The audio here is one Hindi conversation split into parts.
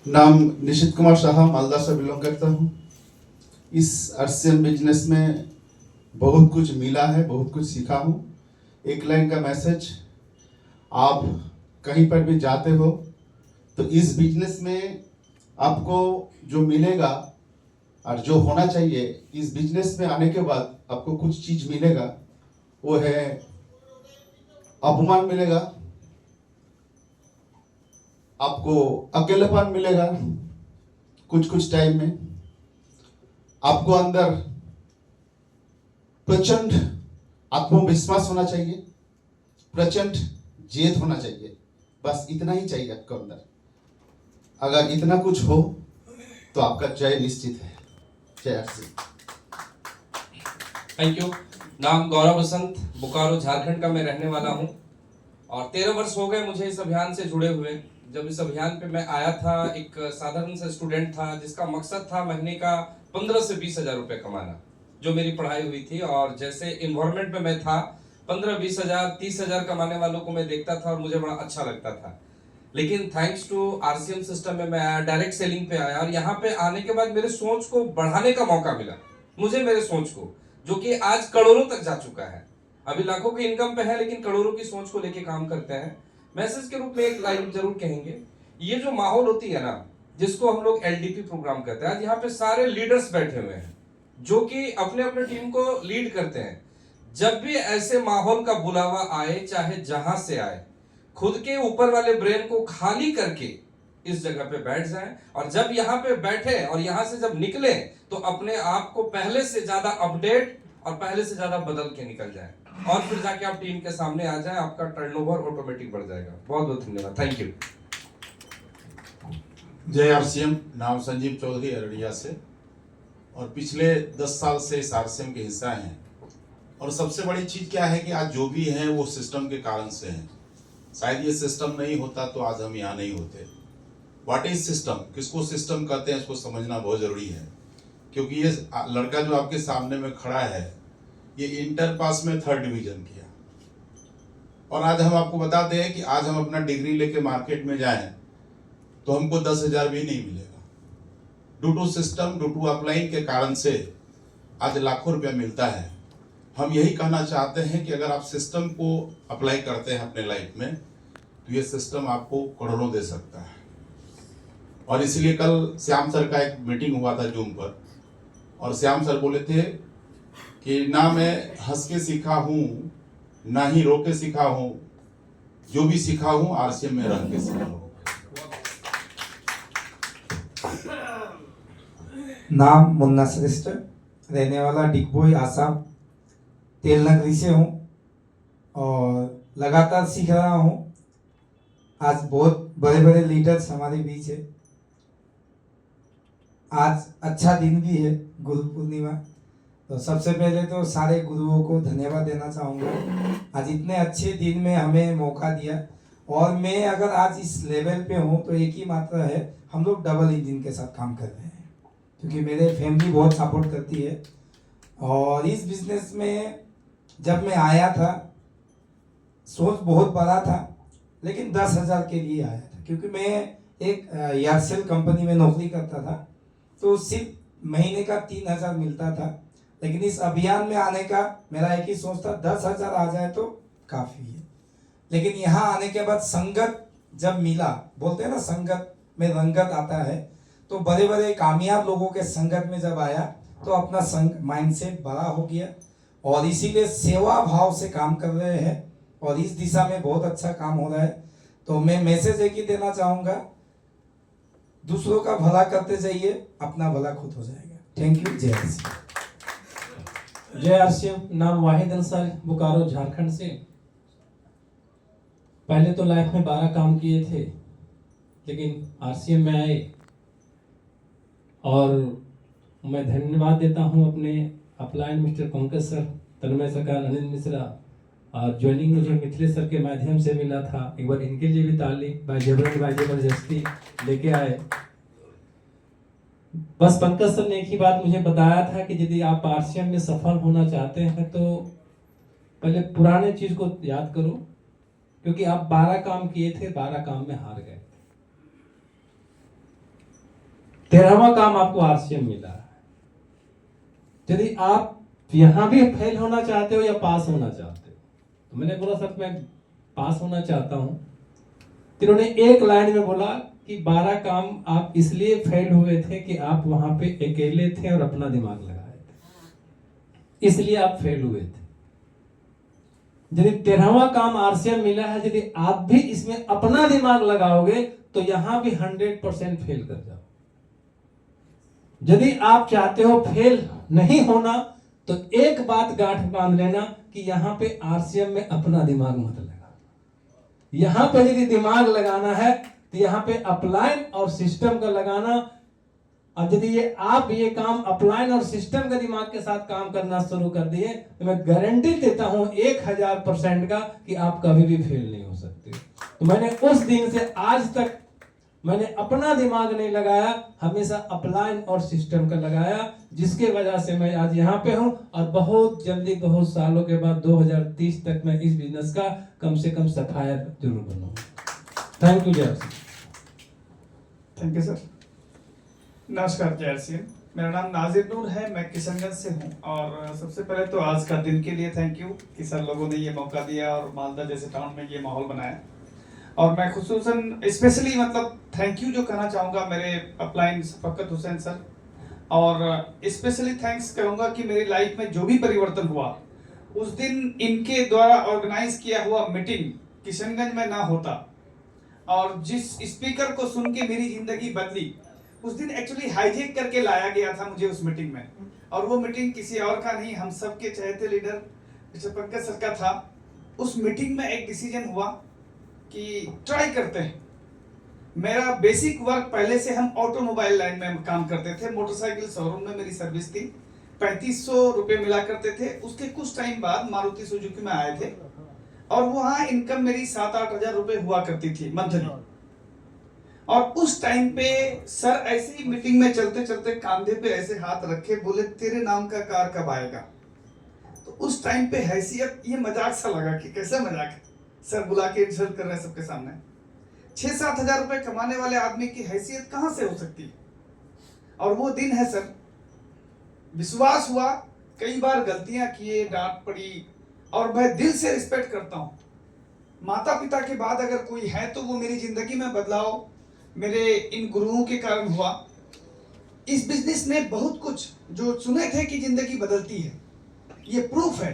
नाम निशित कुमार शाह, मालदा से बिलोंग करता हूँ। इस आरसीएम बिजनेस में बहुत कुछ मिला है, बहुत कुछ सीखा हूँ। एक लाइन का मैसेज, आप कहीं पर भी जाते हो तो इस बिजनेस में आपको जो मिलेगा और जो होना चाहिए, इस बिजनेस में आने के बाद आपको कुछ चीज मिलेगा, वो है अपमान मिलेगा, आपको अकेलेपन मिलेगा कुछ कुछ टाइम में, आपको अंदर प्रचंड आत्मविश्वास होना चाहिए, प्रचंड जेद होना चाहिए। बस इतना ही चाहिए आपको अंदर। अगर इतना कुछ हो तो आपका जय निश्चित है। जय आरसी। Thank you. नाम गौरव बसंत, बोकारो झारखंड का मैं रहने वाला हूं और 13 वर्ष हो गए मुझे इस अभियान से जुड़े हुए। जब इस अभियान पे मैं आया था, एक साधारण सा स्टूडेंट था जिसका मकसद था महीने का 15 से 20 हजार रुपए कमाना, जो मेरी पढ़ाई हुई थी। और जैसे इन्वायरमेंट में मैं था, 15-20 हजार 30 हजार कमाने वालों को मैं देखता था और मुझे बड़ा अच्छा लगता था। लेकिन थैंक्स टू आरसीएम सिस्टम में मैं आया, डायरेक्ट सेलिंग पे आया और यहाँ पे आने के बाद मेरे सोच को बढ़ाने का मौका मिला। मुझे मेरे सोच को, जो कि आज करोड़ों तक जा चुका है, अभी लाखों की इनकम पे है लेकिन करोड़ों की सोच को लेके काम करते हैं। मैसेज के रूप में एक लाइन जरूर कहेंगे, ये जो माहौल होती है ना, जिसको हम लोग एलडीपी प्रोग्राम कहते हैं, आज यहाँ पे सारे लीडर्स बैठे हुए हैं जो कि अपने अपने टीम को लीड करते हैं। जब भी ऐसे माहौल का बुलावा आए, चाहे जहां से आए, खुद के ऊपर वाले ब्रेन को खाली करके इस जगह पे बैठ जाएं और जब यहाँ पे बैठे और यहाँ से जब निकले तो अपने आप को पहले से ज्यादा अपडेट और पहले से ज्यादा बदल के निकल जाए और फिर जाके आप टीम के सामने आ जाए, आपका टर्नओवर ऑटोमेटिक बढ़ जाएगा। बहुत बहुत धन्यवाद। Thank you. जय आरसीएम। नाम संजीव चौधरी, अररिया से, और पिछले 10 साल से इस आरसीएम के हिस्सा हैं। और सबसे बड़ी चीज क्या है कि आज जो भी है वो सिस्टम के कारण से है। शायद ये सिस्टम नहीं होता तो आज हम यहाँ नहीं होते। व्हाट इज सिस्टम, किसको सिस्टम कहते हैं, इसको समझना बहुत जरूरी है। क्योंकि ये लड़का जो आपके सामने में खड़ा है, ये इंटर पास में 3rd डिवीजन किया, और आज हम आपको बताते हैं कि आज हम अपना डिग्री लेके मार्केट में जाएं तो हमको 10,000 भी नहीं मिलेगा। Due to system, due to upline के कारण से आज लाखों रुपया मिलता है। हम यही कहना चाहते हैं कि अगर आप सिस्टम को अप्लाई करते हैं अपने लाइफ में तो ये सिस्टम आपको करोड़ों दे सकता है। और इसलिए कल श्याम सर का एक मीटिंग हुआ था जूम पर, और श्याम सर बोले थे कि ना मैं हंस के सीखा हूँ, ना ही रो के सीखा हूँ, जो भी सीखा हूँ आरसीएम में रह के सीखा हूँ। नाम मुन्ना श्रेष्ठ, रहने वाला डिगबोई, आसाम, तेल नगरी से हूँ और लगातार सीख रहा हूँ। आज बहुत बड़े बड़े लीडर्स हमारे बीच है। आज अच्छा दिन भी है, गुरु पूर्णिमा। तो सबसे पहले तो सारे गुरुओं को धन्यवाद देना चाहूँगा, आज इतने अच्छे दिन में हमें मौका दिया। और मैं अगर आज इस लेवल पे हूँ तो एक ही मात्रा है, हम लोग डबल इंजन के साथ काम कर रहे हैं, क्योंकि मेरे फैमिली बहुत सपोर्ट करती है। और इस बिजनेस में जब मैं आया था, सोच बहुत बड़ा था, लेकिन 10,000 के लिए आया था, क्योंकि मैं एक एयरसेल कंपनी में नौकरी करता था, तो सिर्फ महीने का 3,000 मिलता था। लेकिन इस अभियान में आने का मेरा एक ही सोच था, 10,000 आ जाए तो काफ़ी है। लेकिन यहाँ आने के बाद संगत जब मिला, बोलते हैं ना संगत में रंगत आता है, तो बड़े बड़े कामयाब लोगों के संगत में जब आया तो अपना माइंडसेट बड़ा हो गया, और इसीलिए सेवा भाव से काम कर रहे हैं और इस दिशा में बहुत अच्छा काम हो रहा है। तो मैं मैसेज एक ही देना चाहूँगा, दूसरों का भला करते जाइए, अपना भला खुद हो जाएगा। Thank you. जय आरसीएम। जय आरसीएम। नाम वाहिद अंसारी, बोकारो झारखंड से। पहले तो लाइफ में 12 काम किए थे, लेकिन आरसीएम में आए और मैं धन्यवाद देता हूं अपने अपलाइन मिस्टर पंकज सर, तन्मय सरकार, अनिल मिश्रा, और ज्वाइनिंग मुझे मिथिलेश सर के माध्यम से मिला था। एक बार इनके लिए भी ताली, भाई जबरदस्ती लेके आए। बस पंकज सर ने एक ही बात मुझे बताया था कि यदि आप आरसीएम में सफल होना चाहते हैं तो पहले पुराने चीज को याद करो, क्योंकि आप 12 काम किए थे, 12 काम में हार गए। 13वां काम आपको आरसीएम मिला है। यदि आप यहां भी फेल होना चाहते हो या पास होना चाहते हो, तो मैंने बोला सर मैं पास होना चाहता हूं। तो इन्होंने एक लाइन में बोला कि 12 काम आप इसलिए फेल हुए थे कि आप वहां पे अकेले थे और अपना दिमाग लगाए थे, इसलिए आप फेल हुए थे। यदि 13वां काम आरसीएम मिला है, यदि आप भी इसमें अपना दिमाग लगाओगे तो यहां भी 100% फेल कर जाओ। यदि आप चाहते हो फेल नहीं होना तो एक बात गांठ बांध लेना कि यहां पे आरसीएम में अपना दिमाग मत लगा। यहां पे यदि दिमाग लगाना है तो यहां पे अपलाइन और सिस्टम का लगाना। और यदि ये काम अपलाइन और सिस्टम के दिमाग के साथ काम करना शुरू कर दिए तो मैं गारंटी देता हूं 1000% का कि आप कभी भी फेल नहीं हो सकते। तो मैंने उस दिन से आज तक मैंने अपना दिमाग नहीं लगाया, हमेशा अपलाइन और सिस्टम का लगाया, जिसके वजह से मैं आज यहाँ पे हूँ। और बहुत जल्दी, बहुत सालों के बाद 2030 तक मैं इस बिजनेस का कम से कम सफायर जरूर बनूंगा। थैंक यू जय। Thank you sir. नमस्कार जय सिंह, मेरा नाम नाजिर नूर है, मैं किशनगंज से हूँ। और सबसे पहले तो आज का दिन के लिए थैंक यू कि सर लोगों ने ये मौका दिया और मालदा जैसे टाउन में ये माहौल बनाया। और मैं खुसूसन स्पेशली मतलब थैंक यू जो कहना चाहूँगा मेरे अपलाइन शफकत हुसैन सर, और स्पेशली थैंक्स करूँगा कि मेरी लाइफ में जो भी परिवर्तन हुआ उस दिन इनके द्वारा ऑर्गेनाइज किया हुआ मीटिंग किशनगंज में ना होता और जिस स्पीकर को सुन के मेरी जिंदगी बदली, उस दिन एक्चुअली हाईजेक करके लाया गया था मुझे उस मीटिंग में। और वो मीटिंग किसी और का नहीं, हम सब के चहेते लीडर मिस्टर पंकज सर का था। उस मीटिंग में एक डिसीजन हुआ कि ट्राई करते हैं। मेरा बेसिक वर्क पहले से हम ऑटोमोबाइल लाइन में काम करते थे, मोटरसाइकिल शोरूम में मेरी सर्विस थी, 3500 रुपए मिला करते थे। उसके कुछ टाइम बाद मारुति सुजुकी में आए थे और वहां इनकम मेरी 7-8 हजार रुपए हुआ करती थी मंथली। और उस टाइम पे सर ऐसे ही मीटिंग में चलते चलते कंधे पे ऐसे हाथ रखे, बोले तेरे नाम का कार कब आएगा। तो उस टाइम पे हैसियत, ये मजाक सा लगा कि कैसा मजाक है, सर बुला के इंसल्ट कर रहे हैं सबके सामने। 6-7 हजार रुपए कमाने वाले आदमी की हैसियत कहां से हो सकती है। और वो दिन है सर, विश्वास हुआ, कई बार गलतियां किए, डांट पड़ी, और मैं दिल से रिस्पेक्ट करता हूं। माता पिता के बाद अगर कोई है तो वो मेरी जिंदगी में बदलाव मेरे इन गुरुओं के कारण हुआ। इस बिजनेस ने बहुत कुछ जो सुने थे कि जिंदगी बदलती है, ये प्रूफ है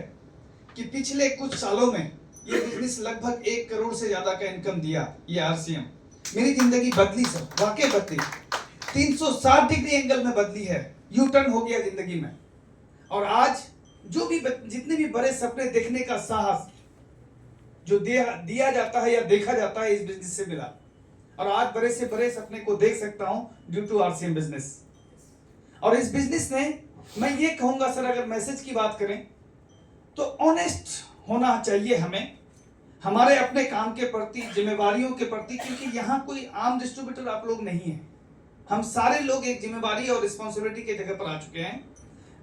कि पिछले कुछ सालों में ये बिजनेस लगभग 1 करोड़ से ज्यादा का इनकम दिया। ये आरसीएम मेरी जिंदगी बदली सर, वाकई बदली, 360 डिग्री एंगल में बदली है, यू टर्न हो गया जिंदगी में। और आज जो भी जितने भी बड़े सपने देखने का साहस जो दिया जाता है या देखा जाता है, इस बिजनेस से मिला। और आज बड़े से बड़े सपने को देख सकता हूं ड्यू टू आरसीएम बिजनेस। और इस बिजनेस ने, मैं ये कहूंगा सर, अगर मैसेज की बात करें तो ऑनेस्ट होना चाहिए हमें, हमारे अपने काम के प्रति, जिम्मेवारियों के प्रति, क्योंकि यहाँ कोई आम डिस्ट्रीब्यूटर आप लोग नहीं है। हम सारे लोग एक जिम्मेवारी और रिस्पॉन्सिबिलिटी के जगह पर आ चुके हैं।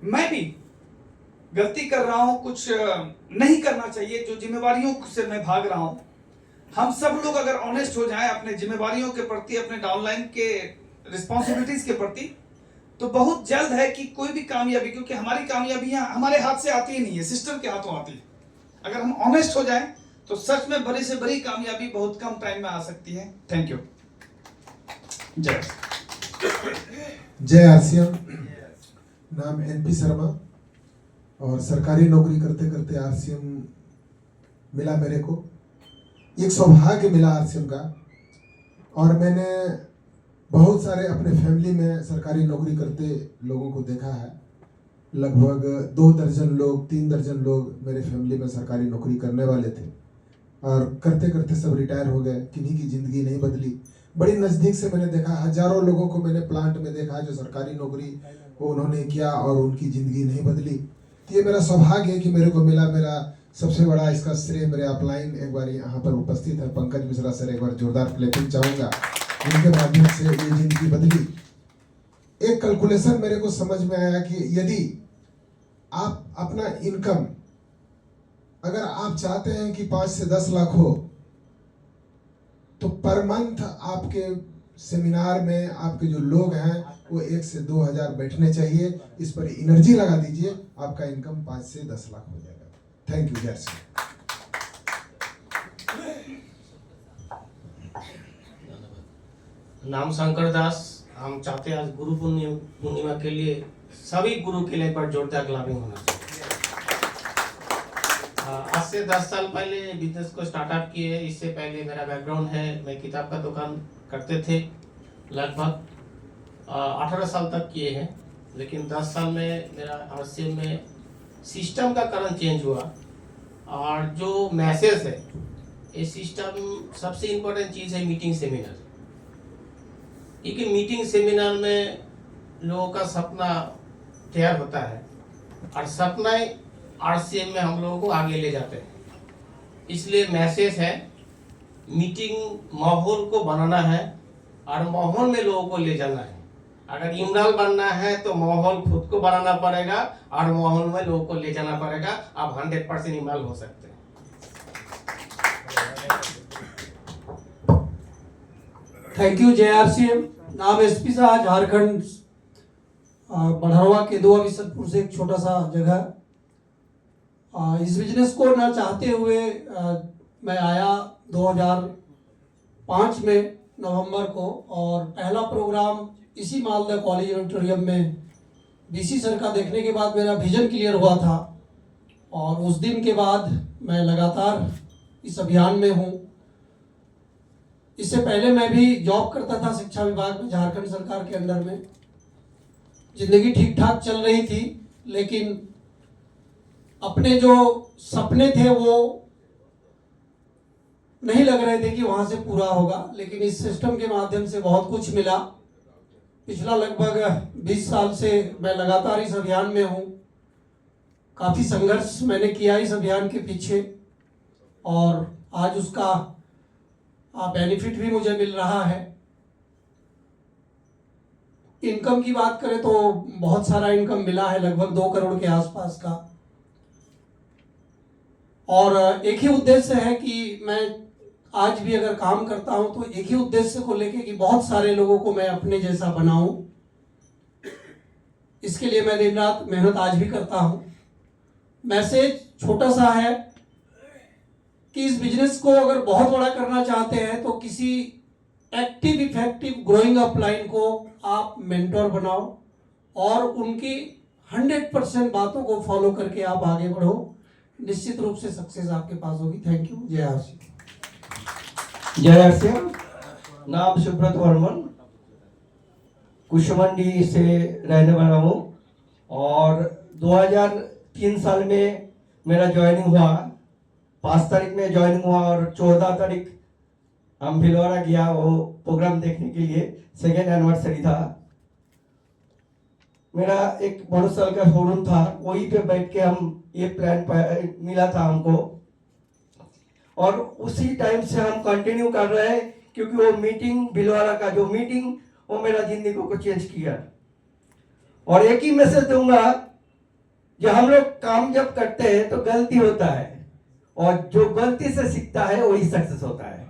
मैं भी गलती कर रहा हूं, कुछ नहीं करना चाहिए, जो जिम्मेवारियों से मैं भाग रहा हूं। हम सब लोग अगर ऑनेस्ट हो जाएं अपने जिम्मेवारियों के प्रति, अपने डाउनलाइन के रिस्पॉन्सिबिलिटीज के प्रति, तो बहुत जल्द है कि कोई भी कामयाबी, क्योंकि हमारी कामयाबियां हमारे हाथ से आती ही नहीं है, सिस्टम के हाथों आती है। अगर हम ऑनेस्ट हो जाएं तो सच में बड़ी से बड़ी कामयाबी बहुत कम टाइम में आ सकती है। Thank you. जय आरसीएम। नाम एनपी शर्मा, और सरकारी नौकरी करते करते आरसीएम मिला मेरे को। एक सौभाग्य मिला आरसीएम का, और मैंने बहुत सारे अपने फैमिली में सरकारी नौकरी करते लोगों को देखा है। लगभग 2 दर्जन लोग, 3 दर्जन लोग मेरे फैमिली में सरकारी नौकरी करने वाले थे, और करते करते सब रिटायर हो गए। किन्हीं की ज़िंदगी नहीं बदली। बड़ी नज़दीक से मैंने देखा, हजारों लोगों को मैंने प्लांट में देखा जो सरकारी नौकरी वो उन्होंने किया और उनकी ज़िंदगी नहीं बदली। ये मेरा सौभाग्य है कि मेरे को मिला। मेरा सबसे बड़ा इसका श्रेय मेरे अपलाइन एक बार यहाँ पर उपस्थित है पंकज मिश्रा सर, एक बार जोरदार क्लैपिंग चाहूँगा। उनके माध्यम से ये जिंदगी बदली। एक कैलकुलेशन मेरे को समझ में आया कि यदि आप अपना इनकम, अगर आप चाहते हैं कि 5 से 10 लाख हो, तो पर मंथ आपके सेमिनार में आपके जो लोग हैं वो 1 से 2 हज़ार बैठने चाहिए। इस पर एनर्जी लगा दीजिए, आपका इनकम 5 से 10 लाख हो जाएगा। Thank you. जय श्री राम। नाम शंकर दास। हम चाहते हैं आज गुरु पूर्णिमा के लिए सभी गुरु के लिए पर जोरदार क्लबिंग होना चाहिए। आज से 10 साल पहले बिजनेस को स्टार्टअप किए। इससे पहले मेरा बैकग्राउंड है, मैं किताब का दुकान करते थे, लगभग 18 साल तक किए हैं। लेकिन 10 साल में मेरा आरसीएम में सिस्टम का कारण चेंज हुआ और जो मैसेज है ये सिस्टम सबसे इम्पोर्टेंट चीज़ है मीटिंग सेमिनार। क्योंकि मीटिंग सेमिनार में लोगों का सपना तैयार होता है और सपना आरसीएम में हम लोगों को आगे ले जाते हैं। इसलिए मैसेज है मीटिंग माहौल को बनाना है और माहौल में लोगों को ले जाना है। अगर इमरान बनना है तो माहौल खुद को बनाना पड़ेगा और माहौल में लोगों को ले जाना पड़ेगा। आप 100% इमरान हो सकते हैं। Thank you JRCM। नाम एसपी साहब, झारखंड, बढ़रवा केदुआ बिशनपुर से एक छोटा सा जगह। इस बिजनेस को ना चाहते हुए मैं आया 2005 में नवंबर को, और पहला प्रोग्राम इसी मालदा कॉलेज ऑडिटोरियम में BC सर का देखने के बाद मेरा विजन क्लियर हुआ था और उस दिन के बाद मैं लगातार इस अभियान में हूँ। इससे पहले मैं भी जॉब करता था शिक्षा विभाग में, झारखंड सरकार के अंडर में। जिंदगी ठीक ठाक चल रही थी, लेकिन अपने जो सपने थे वो नहीं लग रहे थे कि वहां से पूरा होगा। लेकिन इस सिस्टम के माध्यम से बहुत कुछ मिला। पिछला लगभग 20 साल से मैं लगातार इस अभियान में हूँ। काफ़ी संघर्ष मैंने किया इस अभियान के पीछे और आज उसका बेनिफिट भी मुझे मिल रहा है। इनकम की बात करें तो बहुत सारा इनकम मिला है, लगभग 2 करोड़ के आसपास का। और एक ही उद्देश्य है कि मैं आज भी अगर काम करता हूं तो एक ही उद्देश्य को लेके कि बहुत सारे लोगों को मैं अपने जैसा बनाऊं। इसके लिए मैं दिन रात मेहनत आज भी करता हूं। मैसेज छोटा सा है कि इस बिजनेस को अगर बहुत बड़ा करना चाहते हैं तो किसी एक्टिव इफेक्टिव ग्रोइंग अपलाइन को आप मेंटोर बनाओ और उनकी 100% बातों को फॉलो करके आप आगे बढ़ो। निश्चित रूप से सक्सेस आपके पास होगी। Thank you. JRCM। नाम सुब्रत वर्मन, कुशमंडी से रहने वाला हूँ और 2003 साल में मेरा ज्वाइनिंग हुआ। 5 तारीख में ज्वाइनिंग हुआ और 14 तारीख हम भिलवाड़ा गया वो प्रोग्राम देखने के लिए। 2nd एनिवर्सरी था। मेरा एक मोटरसाइकिल का शोरूम था, वहीं पे बैठ के हम ये प्लान मिला था हमको और उसी टाइम से हम कंटिन्यू कर रहे हैं। क्योंकि वो मीटिंग, भिलवाड़ा का जो मीटिंग, वो मेरा जिंदगी को चेंज किया। और एक ही मैसेज दूंगा, जो हम लोग काम जब करते हैं तो गलती होता है और जो गलती से सीखता है वही सक्सेस होता है।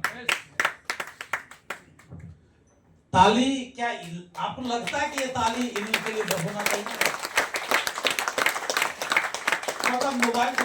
ताली, क्या आपको लगता है कि ये ताली इनके लिए होना चाहिए? मतलब मोबाइल को